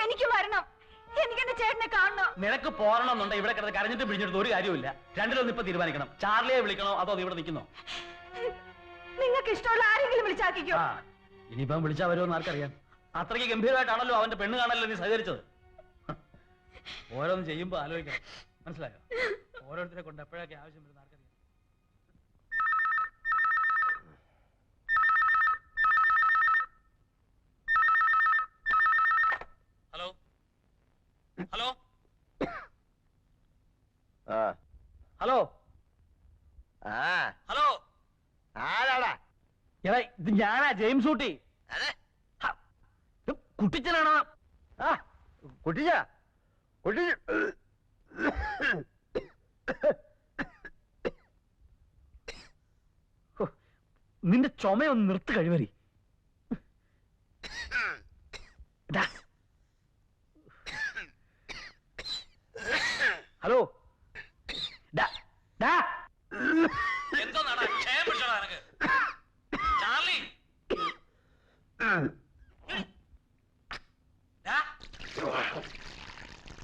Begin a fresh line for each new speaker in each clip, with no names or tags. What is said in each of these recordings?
എനിക്ക് വരണം. എനിക്ക് എന്റെ ചേട്ടനെ കാണണം.
നിനക്ക് പോരണമെന്നുണ്ട് ഇവിടെ കിടന്ന് കരഞ്ഞിട്ട് പിടിഞ്ഞിട്ട് ഒരു കാര്യമില്ല. രണ്ടിലൊന്നും ഇപ്പൊ തീരുമാനിക്കണം. ചാർലിയെ വിളിക്കണോ അതോ ഇവിടെ നിൽക്കുന്നോ?
നിങ്ങൾക്ക് ഇഷ്ടമുള്ള ആരെങ്കിലും വിളിച്ചാക്കിക്കോ.
ഇനിയിപ്പം വിളിച്ചാ വരുമെന്ന് ആർക്കറിയാം. അത്രയ്ക്ക് ഗംഭീരമായിട്ടാണല്ലോ അവന്റെ പെണ്ണ് കാണല്ലോ നീ സഹകരിച്ചത്. ഓരോന്ന് ചെയ്യുമ്പോ ആലോചിക്കണം, മനസ്സിലായോ? ഓരോരുത്തരെ കൊണ്ട് എപ്പോഴൊക്കെ ആവശ്യം വരുന്ന ആർക്കറിയാം. ഹലോ ഹലോ ഹലോ ഹലോ,
ആരാടാ?
എടാ ഇത് ഞാനാ, ജെയിംസ് ഊട്ടി. കുട്ടിച്ചനാണോ?
കുട്ടിച്ച
നിന്റെ ചുമയൊന്ന് നിർത്ത് കഴിവരി. ഹലോ, ചാർലി,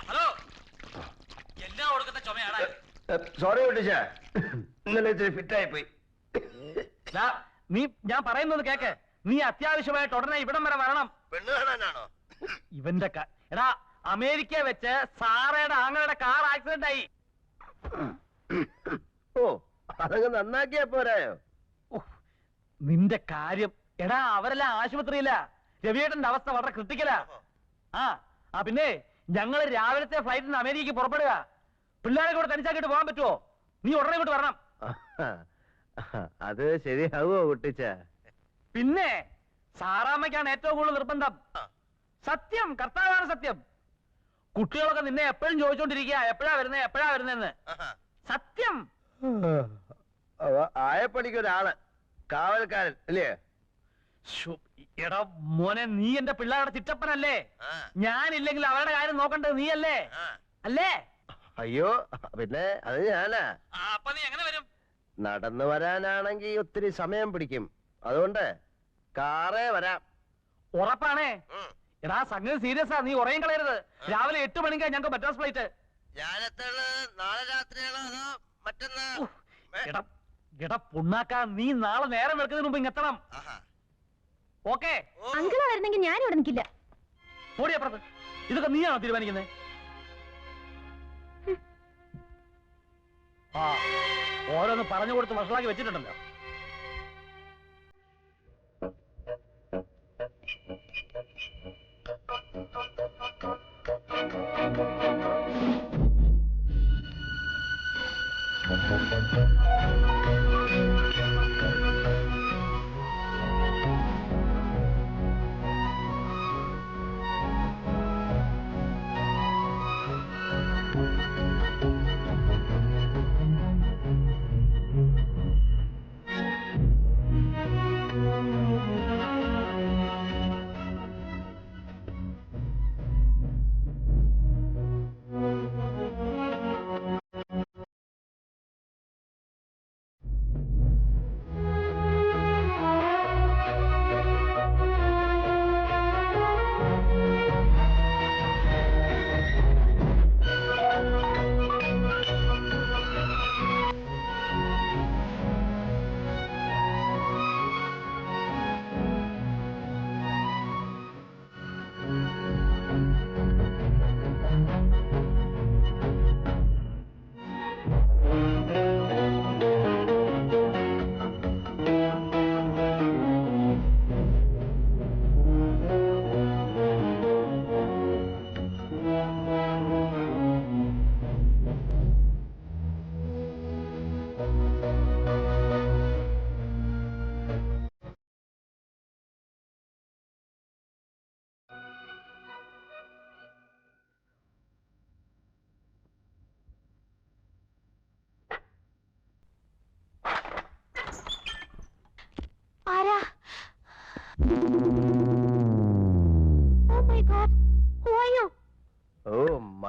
ഹലോ, എല്ലാം കൊടുക്കുന്ന ചുമയാടാ.
സോറി കുട്ടിച്ച, ഇന്നലെ ഇത്തിരി ഫിറ്റായി പോയി.
നീ ഞാൻ പറയുന്നത് കേക്ക്. നീ അത്യാവശ്യമായിട്ട് ഉടനെ ഇവിടം വരെ വരണം.
പെണ്ണ് കാണാനാണോ?
ഇവന്റെ എടാ, അമേരിക്ക വെച്ച് സാറയുടെ ആങ്ങളുടെ കാർ ആക്സിഡന്റ് ആയി.
ഓ, അതങ്ങ് നന്നാക്കിയാ പോരായോ?
നിന്റെ കാര്യം എടാ, അവരെല്ലാം ആശുപത്രിയില്ല. രവിയേട്ടന്റെ അവസ്ഥ വളരെ ക്രിട്ടിക്കലാ. പിന്നെ ഞങ്ങള് രാവിലത്തെ ഫ്ലൈറ്റിന് അമേരിക്കക്ക് പുറപ്പെടുക. പിള്ളേരെ കൂടെ തനിച്ചാക്കിട്ട് പോകാൻ പറ്റുമോ? നീ ഉടനെ ഇങ്ങോട്ട് വരണം.
അത് ശരിയാവോ കുട്ടിച്ച?
പിന്നെ സാറാമ്മയ്ക്കാണ് ഏറ്റവും കൂടുതൽ നിർബന്ധം. സത്യം, കർത്താവാണ് സത്യം. കുട്ടികളൊക്കെ നിന്നെ എപ്പോഴും ചോദിച്ചോണ്ടിരിക്കുക, എപ്പോഴാ വരുന്നേന്ന്. സത്യം.
ആയപ്പണിക്കൊരാള്, കാവൽക്കാരൻ അല്ലേ?
എടാ മോനെ, നീ എന്റെ പിള്ളേരുടെ ചിറ്റപ്പനല്ലേ? ഞാനില്ലെങ്കിൽ അവരുടെ കാര്യം നോക്കണ്ടത് നീയല്ലേ? അല്ലേ?
അയ്യോ, പിന്നെ അത് ഞാനാ.
അപ്പൊ നീ എങ്ങനെ വരും?
നടന്നു വരാനാണെങ്കിൽ ഒത്തിരി സമയം പിടിക്കും. അതുകൊണ്ട് കാറേ വരാം.
ഉറപ്പാണേ? എടാ സംഗതി സീരിയസാ, നീ ഉറയും കളയരുത്. രാവിലെ 8 മണിക്കാ ഞങ്ങൾക്ക് മദ്രാസ് ഫ്ലൈറ്റ്.
നാളെ രാത്രിയാണോ അതോ മറ്റന്നാ?
എടാ പുണ്ണാക്കാ, നീ നാളെ നേരം വെളുക്കുന്നതിന് മുമ്പ് ഇങ്ങെത്തണം. ഓക്കെ?
അങ്കിളാ വരുന്നെങ്കിൽ ഞാൻ ഇവിടെ നിൽക്കില്ല.
ഓടിയപ്പുറത്ത്. ഇതൊക്കെ നീയാണോ തീരുമാനിക്കുന്നത്? ഓരോന്ന് പറഞ്ഞു കൊടുത്ത് വഷളാക്കി വെച്ചിട്ടുണ്ടല്ലോ.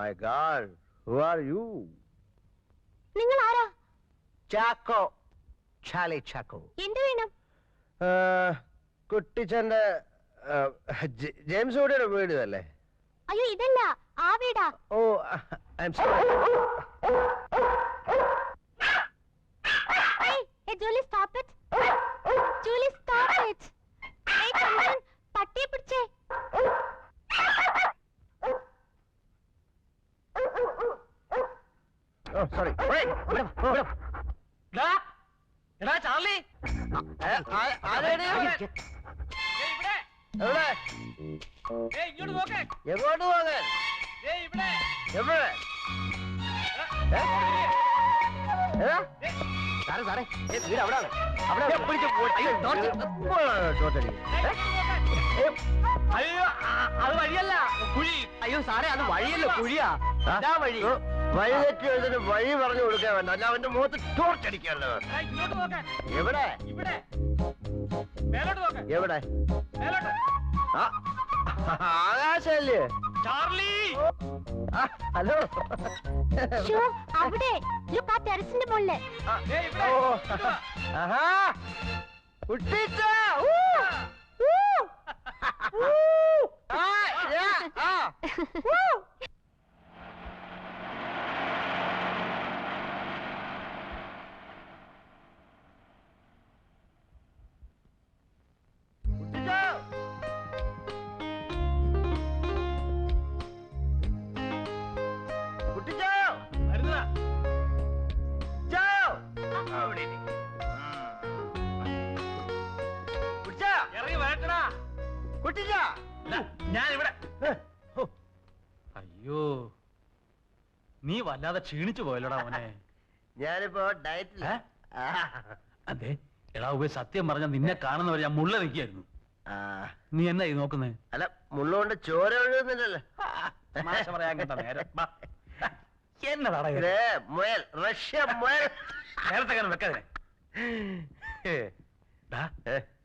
my God, who are you?
നിങ്ങൾ ആരാ?
ചാക്കോ, ചാലി ചാക്കോ.
എന്ത് വേണം?
കുട്ടിച്ചന്റെ ജെയിംസ് ഓടിയുടെ വീട് അല്ലേ?
അയ്യോ ഇതല്ല, ആ വീടാ.
Oh I'm sorry.
Hey, Julie, stop it. Julie, stop it. Hey, Chandan, പട്ടിയെ പിടിച്ചേ.
ഓ സോറി.
എടാ ചാർലി,
ആരെടി? എവിടെ?
ഇങ്ങോട്ട് നോക്കേ.
എങ്ങോട്ട് പോകാൻ?
ഇവിടെ
എവിടെ? സാറേ സാറേ വീട് അവിടെ
അയ്യോ അത് വഴിയല്ല, കുഴി.
അയ്യോ സാറേ അത് വഴിയല്ല കുഴിയാ. വഴി വഴി തെറ്റി എഴുതിട്ട് വഴി പറഞ്ഞു കൊടുക്കാൻ വേണ്ട, അല്ല അവന്റെ മുഖത്ത് ടോർച്ചടിക്കാല്ലോ.
ഇങ്ങോട്ട് നോക്കാൻ.
എവിടെ?
ഇവിടെ മേലോട്ട് നോക്കാൻ.
എവിടെ?
മേലോട്ട്.
ആകാശല്ലേ?
Charlie,
hello.
ഷോ, അവിടെ. Look, ആ ടെറസിന്റെ മുകളില്.
ഇവിടെ.
ആഹാ കുട്ടിച്ച.
ഞാൻ ഇവിടെ. അയ്യോ നീ വല്ലാതെ ക്ഷീണിച്ചു പോയല്ലോടാ മോനെ.
ഞാനിപ്പോ ഡയറ്റില്ല.
അതെ എടാ ഉപ സത്യം പറഞ്ഞ നിന്നെ കാണുന്നവരെ ഞാൻ മുള്ള നിൽക്കായിരുന്നു. നീ എന്നാ ഈ നോക്കുന്നേ?
അല്ല മുള്ളുകൊണ്ട് ചോര ഒഴുകുന്നില്ലല്ലോ.
പറയാൻ കേട്ട നേരം എന്നതാടാ
മുയൽ, റഷ്യ മുയൽ.
നേരത്തെ കാരണം വെക്കാതെ.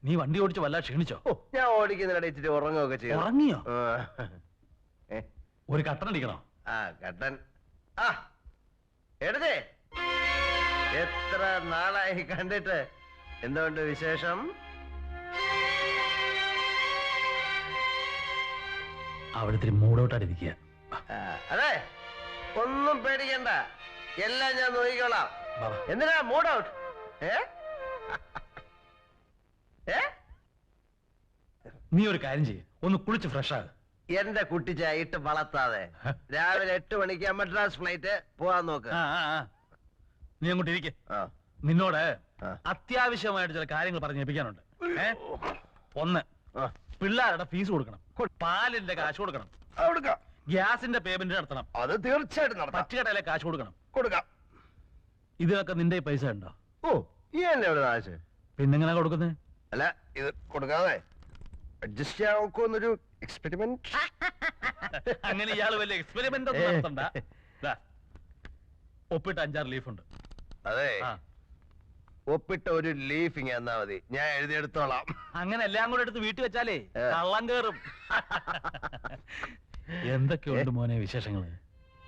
നീ വണ്ടി ഓടിച്ച് വല്ല ക്ഷീണിച്ചോ?
ഞാൻ ഓടിക്കുന്നിടയിൽ ഇച്ചിരി ഉറങ്ങുകയൊക്കെ ചെയ്യും.
ഉറങ്ങിയോ? ഒരു കട്ടൻ അടിക്കണോ?
ആ കട്ടൻ. ആ എടുത്തേ. എത്ര നാളായി കണ്ടിട്ട്. എന്തുകൊണ്ട് വിശേഷം?
അവിടുത്തെ മൂടോട്ടാടിരിക്കുക.
അതെ ഒന്നും പേടിക്കണ്ട, എല്ലാം ഞാൻ നോക്കിക്കോളാം. എന്തിനാ മൂഡ് ഔട്ട്?
നീ ഒരു കാര്യം ചെയ്യ, ഒന്ന് കുളിച്ച് ഫ്രഷ് ആകും.
എന്റെ കുട്ടിച്ചായ ഇട്ട് വളർത്താതെ രാവിലെ 8 മണിക്ക് മദ്രാസ് ഫ്ലൈറ്റ് പോവാൻ നോക്ക്.
നീ അങ്ങോട്ട് ഇരിക്കെ. നിന്നോട് അത്യാവശ്യമായിട്ട് ചില കാര്യങ്ങൾ പറഞ്ഞേൽപ്പിക്കാനുണ്ട്. ഒന്ന്, പിള്ളേരുടെ ഫീസ് കൊടുക്കണം, പാലിന്റെ കാശ് കൊടുക്കണം, ഗ്യാസിന്റെ പേയ്മെന്റ് നടത്തണം.
അത് തീർച്ചയായിട്ടും
പച്ചുകടയിലെ കാശ് കൊടുക്കണം.
കൊടുക്കാം.
ഇതിനൊക്കെ നിന്റെ പൈസ ഉണ്ടോ?
ഓ ഈ എന്നെ എവിടെ കാശ്?
പിന്നെങ്ങനെ കൊടുക്കുന്നത്?
അല്ല ഇത് കൊടുക്കാതെ അഡ്ജസ്റ്റ് ചെയ്യാൻ നോക്കുന്നൊരു എക്സ്പെരിമെന്റ്.
അങ്ങനെ ഇയാള് വലിയ എക്സ്പെരിമെന്റ് ഒന്നും നടത്തണ്ട. ഒപ്പിട്ട് 5-6 ലീഫ് ഉണ്ട്.
അതെ ഒപ്പിട്ട ഒരു ലീഫ് ഇങ്ങനെ എന്നാ മതി, ഞാൻ എഴുതിയെടുത്തോളാം.
അങ്ങനെ എല്ലാം കൂടെ എടുത്ത് വീട്ടിൽ വെച്ചാലേ കള്ളം കേറും. എന്തൊക്കെയുണ്ട് മോനെ വിശേഷങ്ങള്?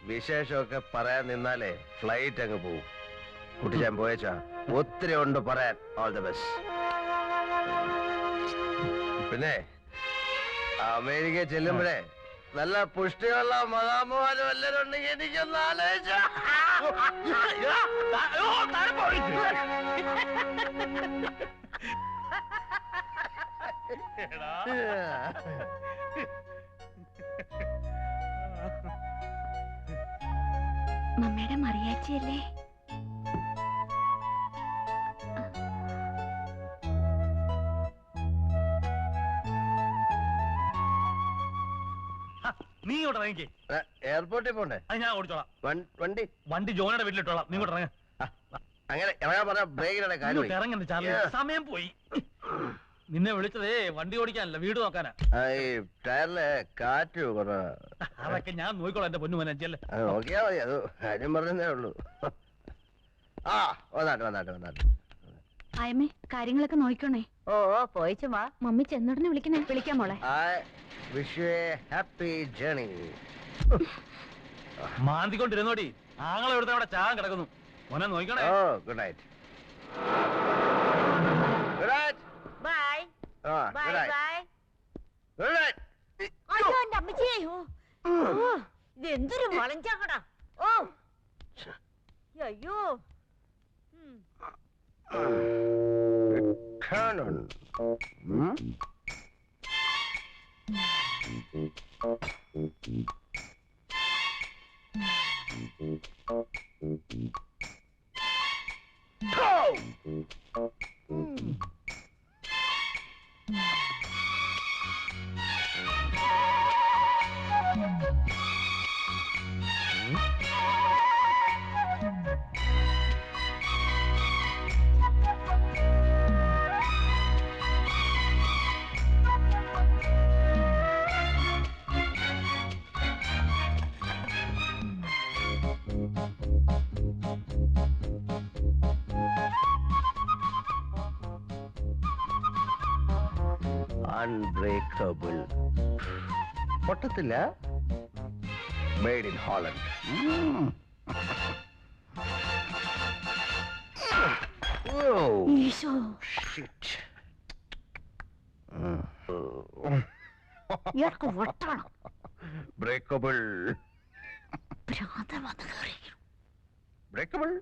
വിശേഷമൊക്കെ പറയാൻ നിന്നാലേ ഫ്ലൈറ്റ് അങ്ങ് പോവും. കുട്ടി ഞാൻ പോയച്ചാ ഒത്തിരി ഉണ്ട് പറയാൻ. All the best. പിന്നെ അമേരിക്ക ചെല്ലുമ്പോഴേ നല്ല പുഷ്ടിയുള്ള മഹാമോഹനും എല്ലാരും ഉണ്ടെങ്കിൽ എനിക്കൊന്ന് ആലോചിച്ച.
മമ്മയുടെ മറിയാച്ചിയല്ലേ?
നീ ഇങ്ങോട്ട് ഇറങ്ങിക്കേ.
എയർപോർട്ടിൽ പോണ്ടേ?
അത് ഞാൻ ഓടിച്ചോളാം.
വണ്ടി
വണ്ടി ജോണിയുടെ വീട്ടിലിട്ടോളാം. നീ ഇങ്ങോട്ട് ഇറങ്ങ.
അങ്ങനെ ഇറങ്ങാൻ പറഞ്ഞ ബ്രേക്കിന്റെ കാര്യം
ഇറങ്ങണ്ട ചാർലി, സമയം പോയി. നിന്നെ വിളിച്ചതേ വണ്ടി ഓടിക്കാനല്ല, വീട് നോക്കാനാ.
ഈ ടയറില് കാറ്റ് കുറവാ.
അതൊക്കെ ഞാൻ നോക്കിക്കോളാം എന്റെ പൊന്നു മോനെ.
നോക്കിയാ മതി, അത് കാര്യം പറഞ്ഞതേ ഉള്ളൂ. ആ വന്നാട്ടെ.
ആയമ്മേ കാര്യങ്ങളൊക്കെ നോക്കണേ.
ഓ പോയിച്ചു വാ.
മമ്മി ചെന്നുടനെ വിളിക്കണേ. വിളിക്കാം മോളെ.
Wish you a happy journey.
മാന്തിക്കൊണ്ടിരുന്നോടി, ആങ്ങളെ എടുത്ത് അവിടെ ചാകാൻ കിടക്കുന്നു. മോനെ നോക്കണേ.
Oh good night. Good night.
Bye.
Good night.
അയ്യോ എന്റെ അമ്മച്ചിയെ ഓ ഇത് എന്തൊരു വളഞ്ചാക്കടാ ഓ അയ്യോ
Cannon. Hmm? Unbreakable. പൊട്ടത്തില്ല. Made in Holland. Oh,
Isho
shit.
ഇയാൾക്ക് വട്ടാണ്
Breakable.
ഭ്രാന്തൻ വന്ന് കയറി
Breakable.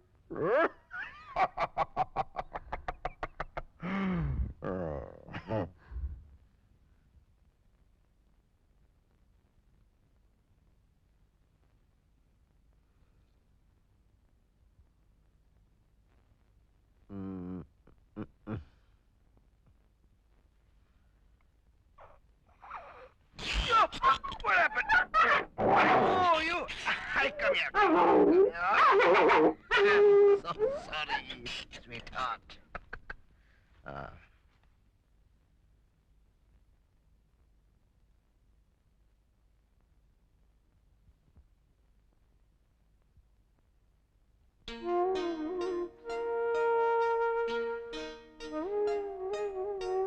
What happened? Oh, you! Hi, come here. So sorry, sweetheart.